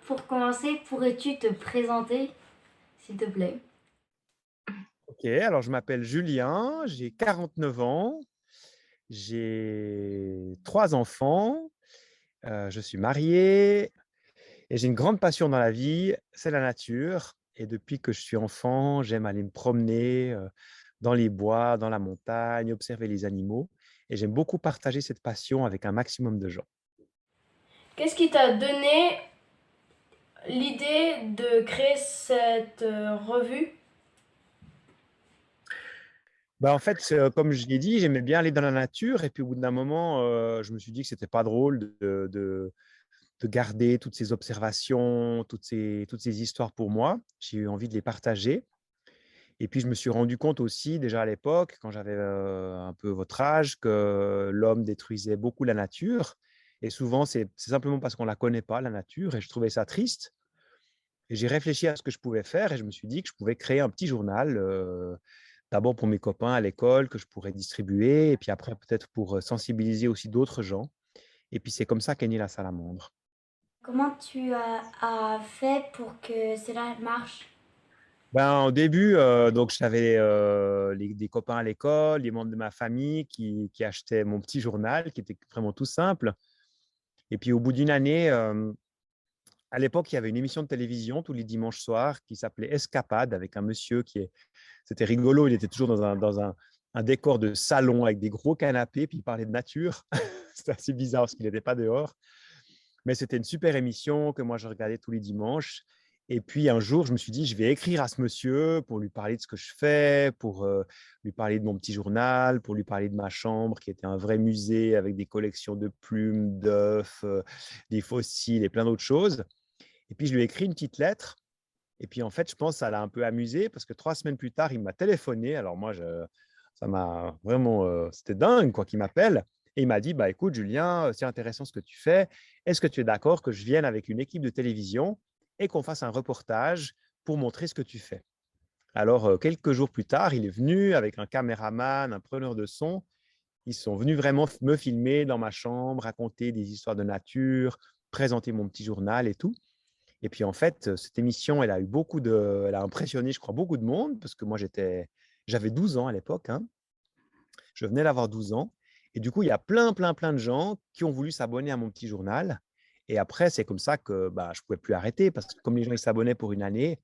pour commencer, pourrais-tu te présenter, s'il te plaît? Ok, alors je m'appelle Julien, j'ai 49 ans, j'ai 3 enfants, je suis marié et j'ai une grande passion dans la vie, c'est la nature. Et depuis que je suis enfant, j'aime aller me promener dans les bois, dans la montagne, observer les animaux. Et j'aime beaucoup partager cette passion avec un maximum de gens. Qu'est-ce qui t'a donné l'idée de créer cette revue? Bah, en fait, comme je l'ai dit, j'aimais bien aller dans la nature. Et puis au bout d'un moment, je me suis dit que c'était pas drôle de garder toutes ces observations, toutes ces histoires pour moi. J'ai eu envie de les partager. Et puis, je me suis rendu compte aussi, déjà à l'époque, quand j'avais un peu votre âge, que l'homme détruisait beaucoup la nature. Et souvent, c'est simplement parce qu'on ne la connaît pas, la nature. Et je trouvais ça triste. Et j'ai réfléchi à ce que je pouvais faire et je me suis dit que je pouvais créer un petit journal, d'abord pour mes copains à l'école, que je pourrais distribuer, et puis après peut-être pour sensibiliser aussi d'autres gens. Et puis c'est comme ça qu'est née la salamandre. Comment tu as fait pour que cela marche? Ben, au début, donc j'avais des copains à l'école, des membres de ma famille qui achetaient mon petit journal, qui était vraiment tout simple. Et puis au bout d'une année, à l'époque, il y avait une émission de télévision tous les dimanches soirs qui s'appelait Escapade avec un monsieur c'était rigolo, il était toujours dans un décor de salon avec des gros canapés, puis il parlait de nature. C'était assez bizarre parce qu'il n'était pas dehors. Mais c'était une super émission que moi, je regardais tous les dimanches. Et puis un jour, je me suis dit, je vais écrire à ce monsieur pour lui parler de ce que je fais, pour lui parler de mon petit journal, pour lui parler de ma chambre qui était un vrai musée avec des collections de plumes, d'œufs, des fossiles et plein d'autres choses. Et puis je lui ai écrit une petite lettre. Et puis en fait, je pense que ça l'a un peu amusé parce que 3 semaines plus tard, il m'a téléphoné. Alors moi, ça m'a vraiment, c'était dingue quoi qu'il m'appelle. Et il m'a dit, bah écoute Julien, c'est intéressant ce que tu fais. Est-ce que tu es d'accord que je vienne avec une équipe de télévision et qu'on fasse un reportage pour montrer ce que tu fais? Alors quelques jours plus tard, il est venu avec un caméraman, un preneur de son. Ils sont venus vraiment me filmer dans ma chambre, raconter des histoires de nature, présenter mon petit journal et tout. Et puis en fait, cette émission, elle a impressionné, je crois, beaucoup de monde parce que moi, j'avais 12 ans à l'époque, hein. Je venais d'avoir 12 ans. Et du coup, il y a plein, plein, plein de gens qui ont voulu s'abonner à mon petit journal. Et après, c'est comme ça que bah, je ne pouvais plus arrêter parce que comme les gens ils s'abonnaient pour une année,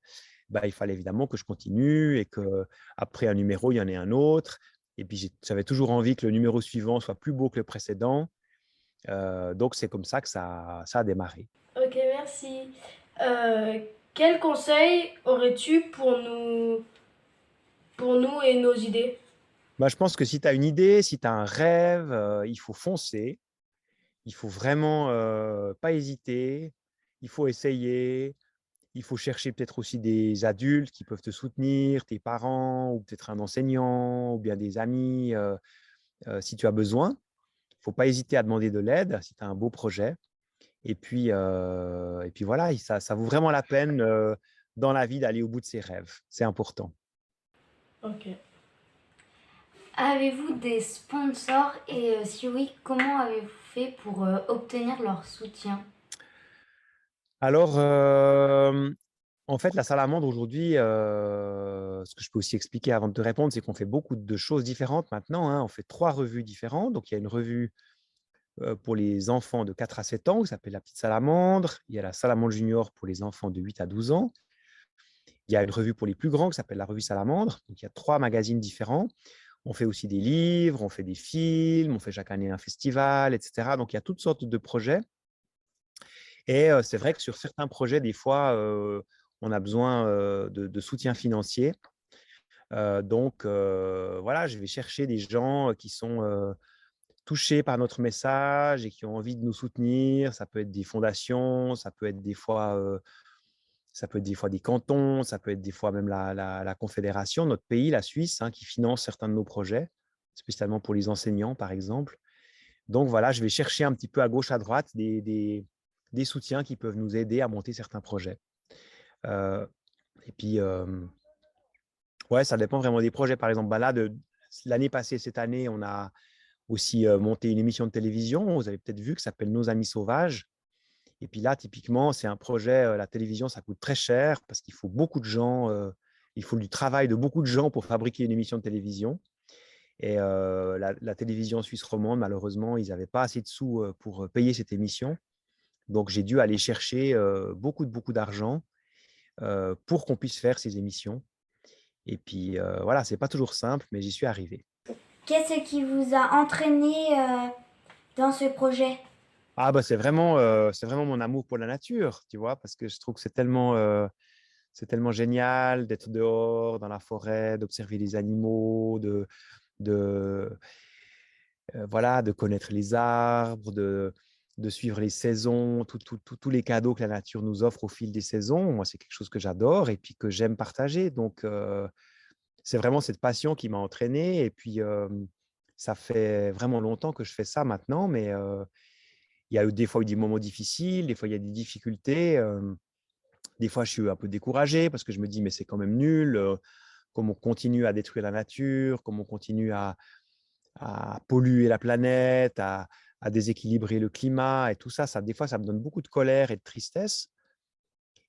bah, il fallait évidemment que je continue et qu'après un numéro, il y en ait un autre. Et puis, j'avais toujours envie que le numéro suivant soit plus beau que le précédent. Donc, c'est comme ça que ça a démarré. Ok, merci. Euh, Quel conseil aurais-tu pour nous et nos idées? Bah, je pense que si tu as une idée, si tu as un rêve, il faut foncer. Il faut vraiment pas hésiter. Il faut essayer. Il faut chercher peut-être aussi des adultes qui peuvent te soutenir, tes parents ou peut-être un enseignant ou bien des amis si tu as besoin. Il ne faut pas hésiter à demander de l'aide si tu as un beau projet. Et puis voilà, ça vaut vraiment la peine dans la vie d'aller au bout de ses rêves. C'est important. Ok. Avez-vous des sponsors et si oui, comment avez-vous fait pour obtenir leur soutien? Alors, en fait, la salamandre aujourd'hui, ce que je peux aussi expliquer avant de te répondre, c'est qu'on fait beaucoup de choses différentes maintenant, hein. On fait 3 revues différentes. Donc, il y a une revue pour les enfants de 4 à 7 ans qui s'appelle La Petite Salamandre. Il y a la Salamandre Junior pour les enfants de 8 à 12 ans. Il y a une revue pour les plus grands qui s'appelle la Revue Salamandre. Donc, il y a 3 magazines différents. On fait aussi des livres, on fait des films, on fait chaque année un festival, etc. Donc, il y a toutes sortes de projets. Et c'est vrai que sur certains projets, des fois, on a besoin de soutien financier. Donc, voilà, je vais chercher des gens qui sont touchés par notre message et qui ont envie de nous soutenir. Ça peut être des fondations, ça peut être des fois des cantons, ça peut être des fois même la confédération, notre pays, la Suisse, hein, qui finance certains de nos projets, spécialement pour les enseignants, par exemple. Donc voilà, je vais chercher un petit peu à gauche, à droite des soutiens qui peuvent nous aider à monter certains projets. Euh, et puis, ouais, ça dépend vraiment des projets. Par exemple, bah là, l'année passée, cette année, on a aussi monté une émission de télévision. Vous avez peut-être vu que ça s'appelle Nos Amis Sauvages. Et puis là, typiquement, c'est un projet, la télévision, ça coûte très cher parce qu'il faut beaucoup de gens, il faut du travail de beaucoup de gens pour fabriquer une émission de télévision. Et la télévision suisse romande, malheureusement, ils n'avaient pas assez de sous pour payer cette émission. Donc, j'ai dû aller chercher beaucoup d'argent pour qu'on puisse faire ces émissions. Et puis, voilà, c'est pas toujours simple, mais j'y suis arrivé. Qu'est-ce qui vous a entraîné dans ce projet? Ah, bah, c'est vraiment mon amour pour la nature, tu vois, parce que je trouve que c'est tellement génial d'être dehors, dans la forêt, d'observer les animaux, de, voilà, de connaître les arbres, de suivre les saisons, tous les cadeaux que la nature nous offre au fil des saisons. Moi, c'est quelque chose que j'adore et puis que j'aime partager. Donc, c'est vraiment cette passion qui m'a entraîné. Et puis, ça fait vraiment longtemps que je fais ça maintenant, mais il y a eu des fois eu des moments difficiles, des fois il y a des difficultés. Des fois, je suis un peu découragé parce que je me dis, mais c'est quand même nul. Comme on continue à détruire la nature, comme on continue à polluer la planète, à déséquilibrer le climat et tout ça, des fois, ça me donne beaucoup de colère et de tristesse.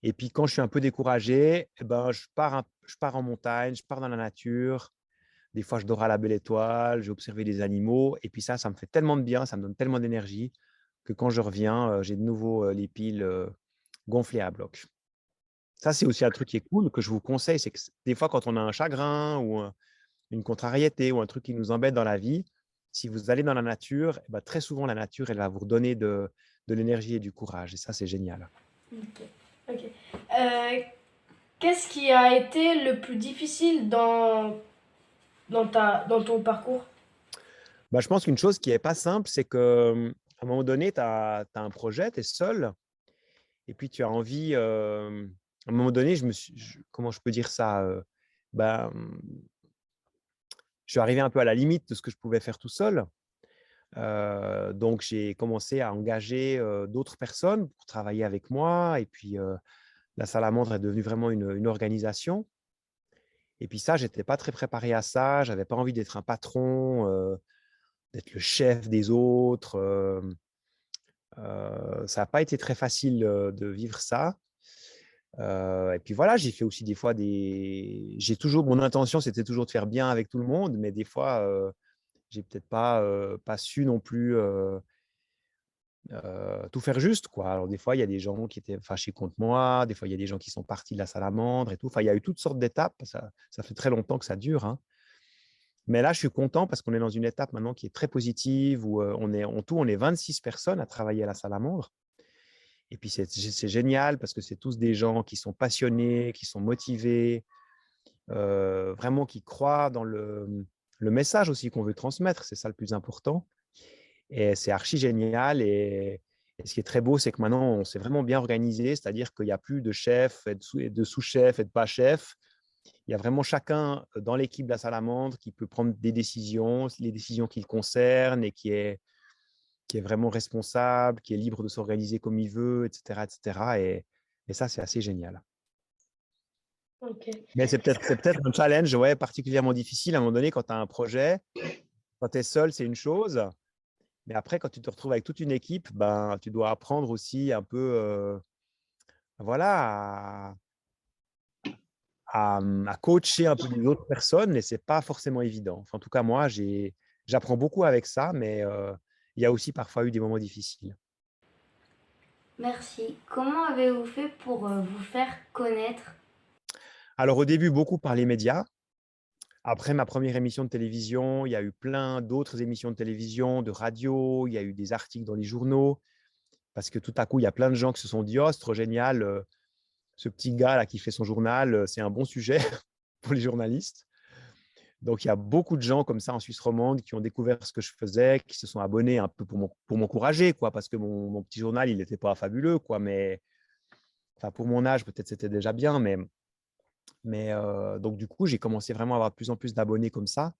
Et puis, quand je suis un peu découragé, eh ben, je pars en montagne, je pars dans la nature. Des fois, je dors à la belle étoile, j'ai observé les animaux. Et puis ça me fait tellement de bien, ça me donne tellement d'énergie que quand je reviens, j'ai de nouveau les piles gonflées à bloc. Ça, c'est aussi un truc qui est cool, que je vous conseille, c'est que des fois, quand on a un chagrin ou une contrariété ou un truc qui nous embête dans la vie, si vous allez dans la nature, eh ben, très souvent, la nature, elle va vous redonner de l'énergie et du courage. Et ça, c'est génial. Ok. Ok. Euh, Qu'est-ce qui a été le plus difficile dans ton parcours? Bah, je pense qu'une chose qui n'est pas simple, c'est qu'à un moment donné, tu as un projet, tu es seul, et puis tu as envie, à un moment donné, comment je peux dire ça, ben, je suis arrivé un peu à la limite de ce que je pouvais faire tout seul. Donc, j'ai commencé à engager d'autres personnes pour travailler avec moi. Et puis, la salamandre est devenue vraiment une organisation. Et puis ça, j'étais pas très préparé à ça. J'avais pas envie d'être un patron, d'être le chef des autres. Ça n'a pas été très facile de vivre ça. Et puis voilà, j'ai fait aussi des fois j'ai toujours, mon intention, c'était toujours de faire bien avec tout le monde, mais des fois, j'ai peut-être pas su non plus tout faire juste, quoi. Alors des fois, il y a des gens qui étaient fâchés contre moi, des fois, il y a des gens qui sont partis de la salamandre et tout. Enfin, il y a eu toutes sortes d'étapes. Ça fait très longtemps que ça dure, hein. Mais là, je suis content parce qu'on est dans une étape maintenant qui est très positive où on est 26 personnes à travailler à la salamandre. Et puis, c'est génial parce que c'est tous des gens qui sont passionnés, qui sont motivés, vraiment qui croient dans le message aussi qu'on veut transmettre. C'est ça le plus important. Et c'est archi génial. Et ce qui est très beau, c'est que maintenant, on s'est vraiment bien organisé, c'est-à-dire qu'il n'y a plus de chef et de sous-chef et de pas chef. Il y a vraiment chacun dans l'équipe de la salamandre qui peut prendre des décisions, les décisions qui le concernent et qui est vraiment responsable, qui est libre de s'organiser comme il veut, etc. etc. Et ça, c'est assez génial. Ok. Mais c'est peut-être un challenge ouais, particulièrement difficile à un moment donné quand tu as un projet. Quand tu es seul, c'est une chose. Mais après, quand tu te retrouves avec toute une équipe, ben, tu dois apprendre aussi un peu voilà, à coacher un peu les autres personnes et c'est pas forcément évident. Enfin, en tout cas, moi, j'apprends beaucoup avec ça, mais il y a aussi parfois eu des moments difficiles. Merci. Comment avez-vous fait pour vous faire connaître? Alors, au début, beaucoup par les médias. Après ma première émission de télévision, il y a eu plein d'autres émissions de télévision, de radio, il y a eu des articles dans les journaux, parce que tout à coup, il y a plein de gens qui se sont dit, oh, c'est trop génial, ce petit gars là qui fait son journal, c'est un bon sujet pour les journalistes. Donc, il y a beaucoup de gens comme ça en Suisse romande qui ont découvert ce que je faisais, qui se sont abonnés un peu pour m'encourager, quoi, parce que mon petit journal, il n'était pas fabuleux, quoi, mais enfin, pour mon âge, peut-être c'était déjà bien, mais donc du coup, j'ai commencé vraiment à avoir de plus en plus d'abonnés comme ça.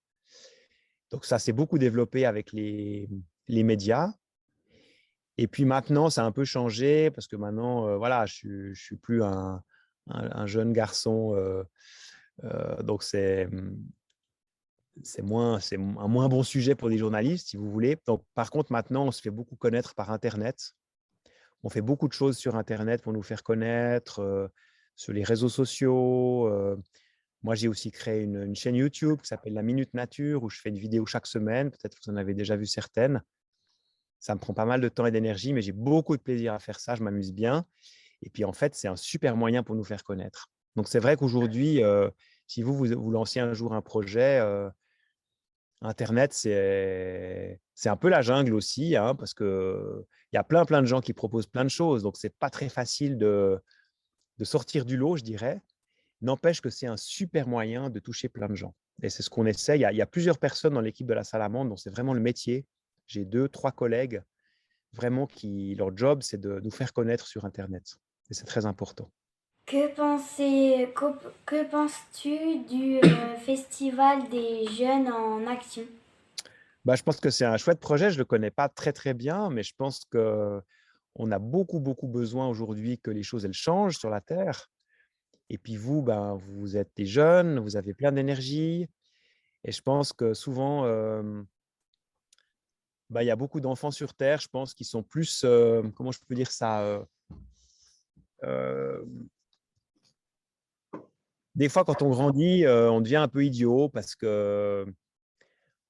Donc, ça s'est beaucoup développé avec les médias. Et puis maintenant, ça a un peu changé parce que maintenant, voilà, je suis plus un jeune garçon. Donc, c'est un moins bon sujet pour les journalistes, si vous voulez. Donc, par contre, maintenant, on se fait beaucoup connaître par Internet. On fait beaucoup de choses sur Internet pour nous faire connaître, sur les réseaux sociaux. Moi, j'ai aussi créé une chaîne YouTube qui s'appelle La Minute Nature, où je fais une vidéo chaque semaine. Peut-être que vous en avez déjà vu certaines. Ça me prend pas mal de temps et d'énergie, mais j'ai beaucoup de plaisir à faire ça. Je m'amuse bien. Et puis, en fait, c'est un super moyen pour nous faire connaître. Donc, c'est vrai qu'aujourd'hui, si vous lanciez un jour un projet, Internet, c'est un peu la jungle aussi, hein, parce qu'il y a plein de gens qui proposent plein de choses. Donc, c'est pas très facile de sortir du lot, je dirais. N'empêche que c'est un super moyen de toucher plein de gens. Et c'est ce qu'on essaie. Il y a plusieurs personnes dans l'équipe de la Salamandre dont c'est vraiment le métier. J'ai 2, 3 collègues vraiment qui, leur job, c'est de nous faire connaître sur Internet. Et c'est très important. Que penses-tu du Festival des jeunes en action? Bah, je pense que c'est un chouette projet. Je ne le connais pas très bien, mais je pense qu'on a beaucoup besoin aujourd'hui que les choses elles changent sur la Terre. Et puis vous, ben, vous êtes des jeunes, vous avez plein d'énergie. Et je pense que souvent, bah, il y a beaucoup d'enfants sur Terre, je pense, qui sont plus, comment je peux dire ça, euh, des fois, quand on grandit, on devient un peu idiot parce que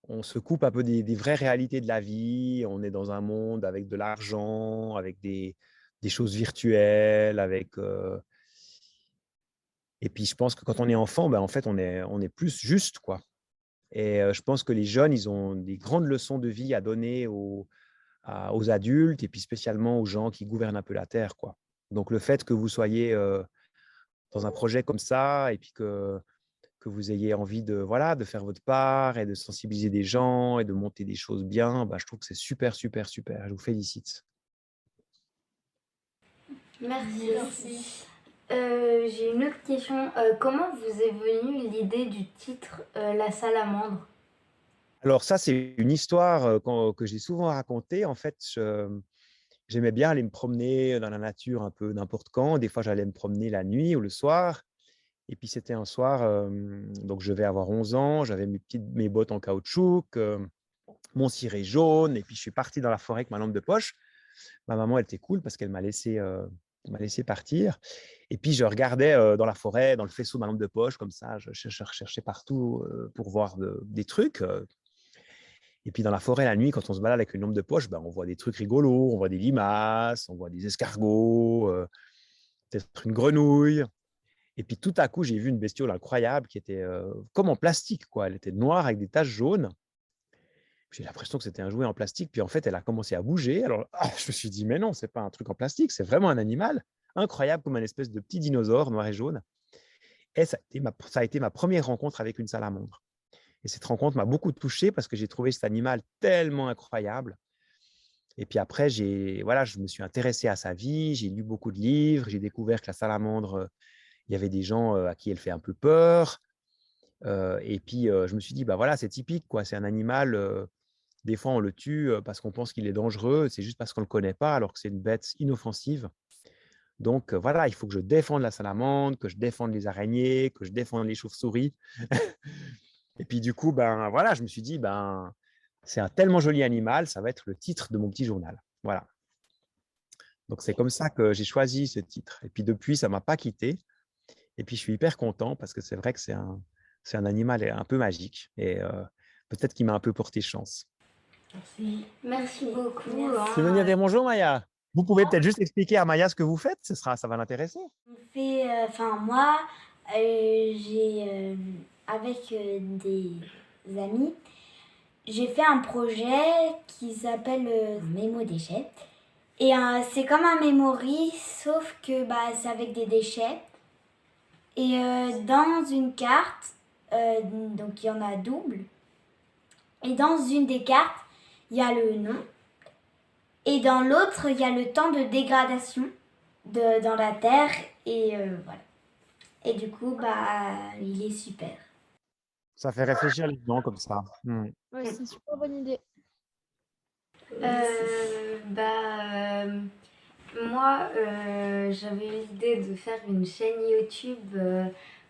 on se coupe un peu des vraies réalités de la vie. On est dans un monde avec de l'argent, avec des choses virtuelles, et puis je pense que quand on est enfant, ben, en fait, on est plus juste, quoi. Et je pense que les jeunes, ils ont des grandes leçons de vie à donner aux adultes et puis spécialement aux gens qui gouvernent un peu la Terre, quoi. Donc le fait que vous soyez dans un projet comme ça et puis que vous ayez envie de, voilà, de faire votre part et de sensibiliser des gens et de monter des choses bien, bah, je trouve que c'est super. Je vous félicite. Merci. Merci. J'ai une autre question. Comment vous est venue l'idée du titre La Salamandre? Alors ça, c'est une histoire que j'ai souvent racontée. En fait, j'aimais bien aller me promener dans la nature un peu n'importe quand. Des fois, j'allais me promener la nuit ou le soir. Et puis, c'était un soir, donc je vais avoir 11 ans, j'avais mes bottes en caoutchouc, mon ciré jaune, et puis je suis parti dans la forêt avec ma lampe de poche. Ma maman, elle était cool parce qu'elle m'a laissé partir. Et puis, je regardais dans la forêt, dans le faisceau de ma lampe de poche, comme ça, je cherchais partout pour voir des trucs. Et puis, dans la forêt, la nuit, quand on se balade avec une lampe de poche, ben, on voit des trucs rigolos, on voit des limaces, on voit des escargots, peut-être une grenouille. Et puis, tout à coup, j'ai vu une bestiole incroyable qui était comme en plastique, quoi. Elle était noire avec des taches jaunes. J'ai l'impression que c'était un jouet en plastique. Puis en fait, elle a commencé à bouger. Alors, je me suis dit, mais non, c'est pas un truc en plastique, c'est vraiment un animal incroyable, comme un espèce de petit dinosaure noir et jaune. Et ça a été ma première rencontre avec une salamandre. Et cette rencontre m'a beaucoup touché parce que j'ai trouvé cet animal tellement incroyable. Et puis après, voilà, je me suis intéressé à sa vie, j'ai lu beaucoup de livres, j'ai découvert que la salamandre, il y avait des gens à qui elle fait un peu peur. Et puis, je me suis dit, bah voilà, c'est typique, quoi. C'est un animal. Des fois, on le tue parce qu'on pense qu'il est dangereux. C'est juste parce qu'on ne le connaît pas, alors que c'est une bête inoffensive. Donc, voilà, il faut que je défende la salamandre, que je défende les araignées, que je défende les chauves-souris. Et puis, du coup, ben voilà, je me suis dit, ben, c'est un tellement joli animal, ça va être le titre de mon petit journal. Voilà. Donc, c'est comme ça que j'ai choisi ce titre. Et puis, depuis, ça ne m'a pas quitté. Et puis, je suis hyper content parce que c'est vrai que c'est un animal un peu magique. Et peut-être qu'il m'a un peu porté chance. Merci. Merci beaucoup. Merci. Tu veux venir dire bonjour, Maya? Vous pouvez peut-être juste expliquer à Maya ce que vous faites, ça va l'intéresser. Moi, avec des amis, j'ai fait un projet qui s'appelle Mémo Déchets. Et c'est comme un memory, sauf que bah, c'est avec des déchets. Et dans une carte, donc il y en a double. Et dans une des cartes, il y a le nom. Et dans l'autre, il y a le temps de dégradation dans la terre. Et voilà. Et du coup, bah, il est super. Ça fait réfléchir les gens comme ça. Ouais, c'est une super bonne idée. Moi, j'avais l'idée de faire une chaîne YouTube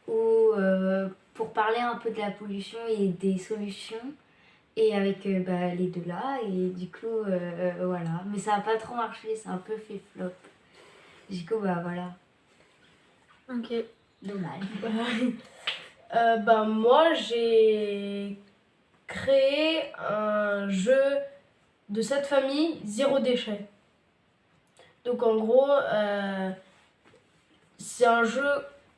pour parler un peu de la pollution et des solutions. Et avec les deux là, et du coup, voilà. Mais ça n'a pas trop marché, ça a un peu fait flop. Du coup, voilà, Ok. dommage. Moi, j'ai créé un jeu de cette famille zéro déchet. Donc en gros, c'est un jeu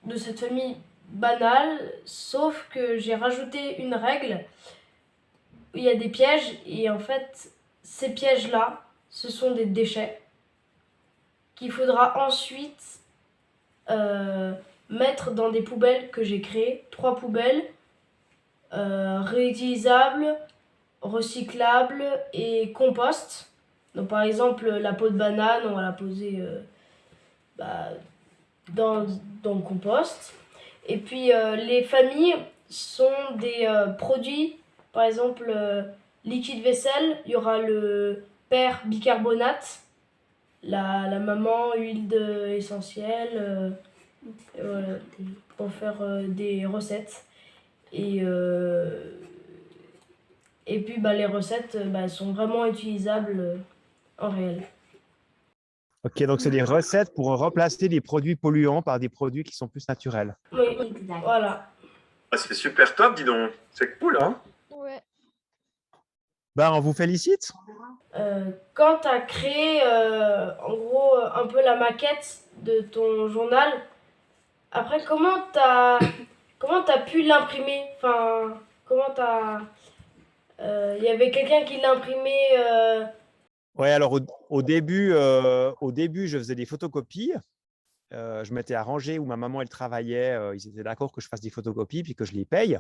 de cette famille banale, sauf que j'ai rajouté une règle où il y a des pièges et en fait, ces pièges-là, ce sont des déchets qu'il faudra ensuite mettre dans des poubelles que j'ai créées, 3 poubelles réutilisables, recyclables et compost. Donc par exemple la peau de banane, on va la poser bah, dans, dans le compost. Et puis les familles sont des produits, par exemple liquide vaisselle, il y aura le père bicarbonate, la maman huile essentielle, voilà, pour faire des recettes. Et puis les recettes sont vraiment utilisables en réel. Ok, donc c'est des recettes pour remplacer des produits polluants par des produits qui sont plus naturels. Oui, Exact. voilà. Ah, c'est super top, dis donc. C'est cool, hein? Ouais. On vous félicite. Quand tu as créé en gros un peu la maquette de ton journal, après comment t'as pu l'imprimer? Enfin, comment t'as... Il y avait quelqu'un qui l'imprimait. Ouais, alors au début, je faisais des photocopies. Je m'étais arrangé où ma maman, elle travaillait. Ils étaient d'accord que je fasse des photocopies puis que je les paye.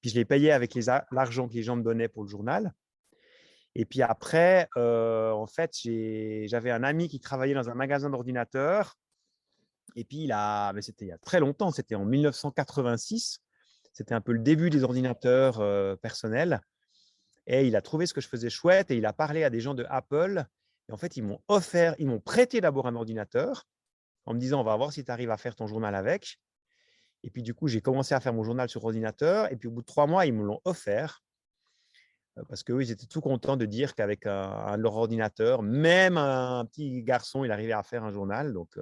Puis je les payais avec l'argent que les gens me donnaient pour le journal. Et puis après, en fait, j'avais un ami qui travaillait dans un magasin d'ordinateurs. Et puis, mais c'était il y a très longtemps, c'était en 1986. C'était un peu le début des ordinateurs personnels. Et il a trouvé ce que je faisais chouette et il a parlé à des gens de Apple. Et en fait, ils m'ont prêté d'abord un ordinateur en me disant, on va voir si tu arrives à faire ton journal avec. Et puis, du coup, j'ai commencé à faire mon journal sur ordinateur. Et puis, au bout de 3 mois, ils me l'ont offert parce qu'eux, ils étaient tout contents de dire qu'avec leur ordinateur, même un petit garçon, il arrivait à faire un journal. Donc,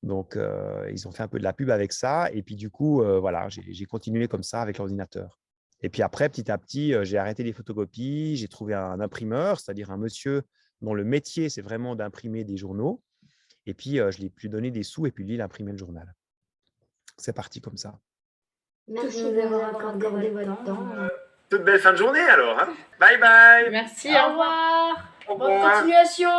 ils ont fait un peu de la pub avec ça. Et puis, du coup, voilà, j'ai continué comme ça avec l'ordinateur. Et puis après, petit à petit, j'ai arrêté les photocopies. J'ai trouvé un imprimeur, c'est-à-dire un monsieur dont le métier, c'est vraiment d'imprimer des journaux. Et puis, je lui ai donné des sous et puis lui, il a imprimé le journal. C'est parti comme ça. Merci de nous avoir accordé votre temps. Toute belle fin de journée alors. Hein. Bye bye. Merci, au revoir. Bonne continuation.